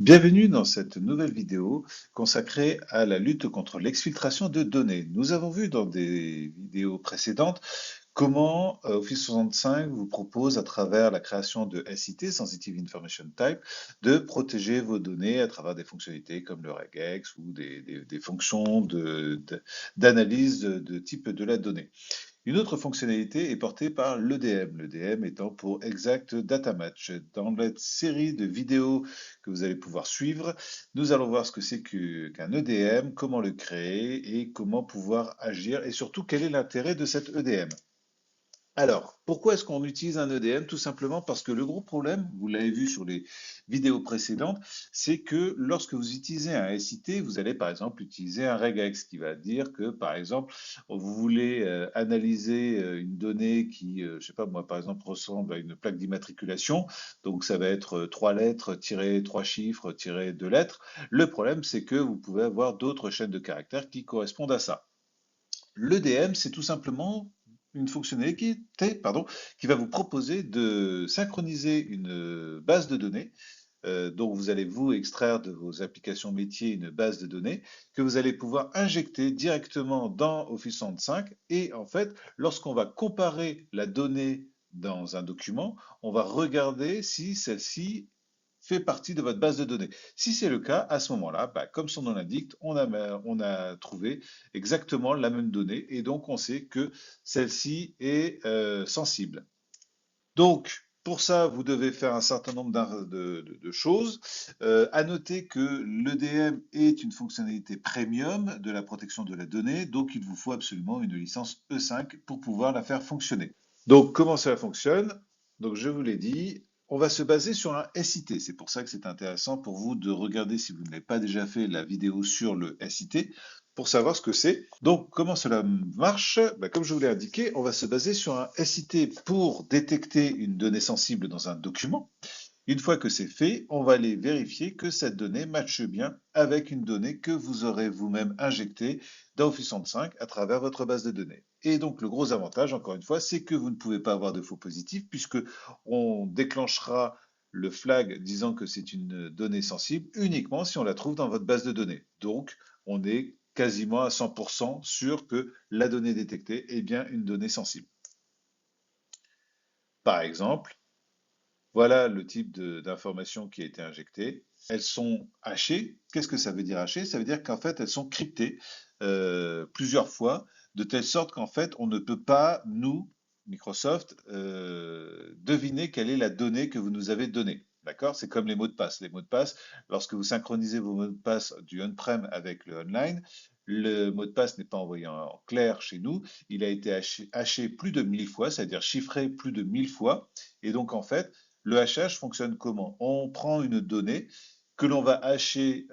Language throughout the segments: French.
Bienvenue dans cette nouvelle vidéo consacrée à la lutte contre l'exfiltration de données. Nous avons vu dans des vidéos précédentes comment Office 365 vous propose, à travers la création de SIT, Sensitive Information Type, de protéger vos données à travers des fonctionnalités comme le regex ou des fonctions d'analyse de type de la donnée. Une autre fonctionnalité est portée par l'EDM, l'EDM étant pour Exact Data Match. Dans la série de vidéos que vous allez pouvoir suivre, nous allons voir ce que c'est qu'un EDM, comment le créer et comment pouvoir agir et surtout quel est l'intérêt de cet EDM. Alors, pourquoi est-ce qu'on utilise un EDM? Tout simplement parce que le gros problème, vous l'avez vu sur les vidéos précédentes, c'est que lorsque vous utilisez un SIT, vous allez par exemple utiliser un regex qui va dire que, par exemple, vous voulez analyser une donnée qui, je sais pas moi, par exemple, ressemble à une plaque d'immatriculation. Donc, ça va être trois lettres, tiré trois chiffres, tiré deux lettres. Le problème, c'est que vous pouvez avoir d'autres chaînes de caractères qui correspondent à ça. L'EDM, c'est tout simplement une fonctionnalité, pardon, qui va vous proposer de synchroniser une base de données. Donc, vous allez vous extraire de vos applications métiers une base de données que vous allez pouvoir injecter directement dans Office 365. Et en fait, lorsqu'on va comparer la donnée dans un document, on va regarder si celle-ci fait partie de votre base de données. Si c'est le cas, à ce moment-là, bah, comme son nom l'indique, on a trouvé exactement la même donnée et donc on sait que celle-ci est sensible. Donc, pour ça, vous devez faire un certain nombre de choses. À noter que l'EDM est une fonctionnalité premium de la protection de la donnée, donc il vous faut absolument une licence E5 pour pouvoir la faire fonctionner. Donc, comment cela fonctionne? Donc, je vous l'ai dit, on va se baser sur un SIT. C'est pour ça que c'est intéressant pour vous de regarder, si vous n'avez pas déjà fait la vidéo sur le SIT, pour savoir ce que c'est. Donc, comment cela marche? Ben, comme je vous l'ai indiqué, on va se baser sur un SIT pour détecter une donnée sensible dans un document. Une fois que c'est fait, on va aller vérifier que cette donnée matche bien avec une donnée que vous aurez vous-même injectée dans Office 365 à travers votre base de données. Et donc, le gros avantage, encore une fois, c'est que vous ne pouvez pas avoir de faux positifs puisque on déclenchera le flag disant que c'est une donnée sensible uniquement si on la trouve dans votre base de données. Donc, on est quasiment à 100% sûr que la donnée détectée est bien une donnée sensible. Par exemple, voilà le type d'information qui a été injectée. Elles sont hachées. Qu'est-ce que ça veut dire haché? Ça veut dire qu'en fait, elles sont cryptées plusieurs fois, de telle sorte qu'en fait, on ne peut pas, nous, Microsoft, deviner quelle est la donnée que vous nous avez donnée. D'accord? C'est comme les mots de passe. Les mots de passe, lorsque vous synchronisez vos mots de passe du on-prem avec le online, le mot de passe n'est pas envoyé en clair chez nous, il a été haché plus de 1000 fois, c'est-à-dire chiffré plus de 1000 fois. Et donc, en fait, le hachage fonctionne comment? On prend une donnée que l'on va hacher,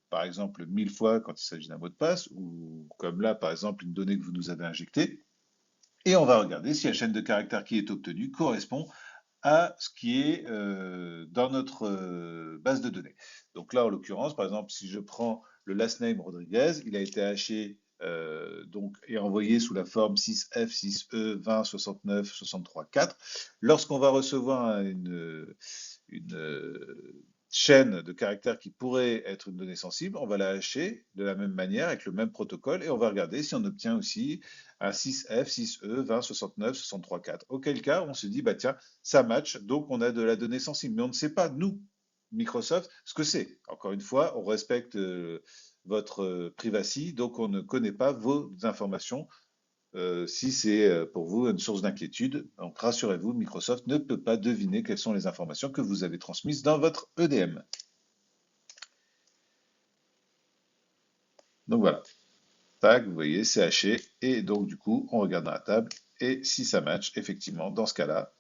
par exemple, 1000 fois quand il s'agit d'un mot de passe, ou comme là, par exemple, une donnée que vous nous avez injectée, et on va regarder si la chaîne de caractères qui est obtenue correspond à ce qui est dans notre base de données. Donc là, en l'occurrence, par exemple, si je prends le last name Rodriguez, il a été haché donc, et envoyé sous la forme 6F, 6E, 20, 69, 63, 4. Lorsqu'on va recevoir une chaîne de caractères qui pourrait être une donnée sensible, on va la hacher de la même manière, avec le même protocole, et on va regarder si on obtient aussi un 6F, 6E, 20, 69, 63, 4. Auquel cas, on se dit, bah tiens, ça match, donc on a de la donnée sensible. Mais on ne sait pas, nous, Microsoft, ce que c'est. Encore une fois, on respecte votre privacy, donc on ne connaît pas vos informations. Si c'est pour vous une source d'inquiétude, donc rassurez-vous, Microsoft ne peut pas deviner quelles sont les informations que vous avez transmises dans votre EDM. Donc voilà, tac, vous voyez, c'est haché, et donc du coup, on regarde dans la table, et si ça match, effectivement, dans ce cas-là,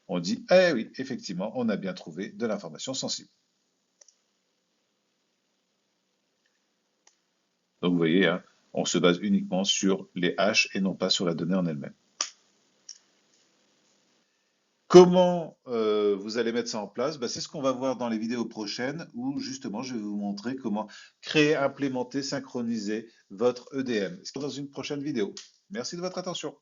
on dit, eh oui, effectivement, on a bien trouvé de l'information sensible. Donc vous voyez, hein, on se base uniquement sur les hashes et non pas sur la donnée en elle-même. Comment vous allez mettre ça en place? Bah, c'est ce qu'on va voir dans les vidéos prochaines où justement je vais vous montrer comment créer, implémenter, synchroniser votre EDM. C'est dans une prochaine vidéo. Merci de votre attention.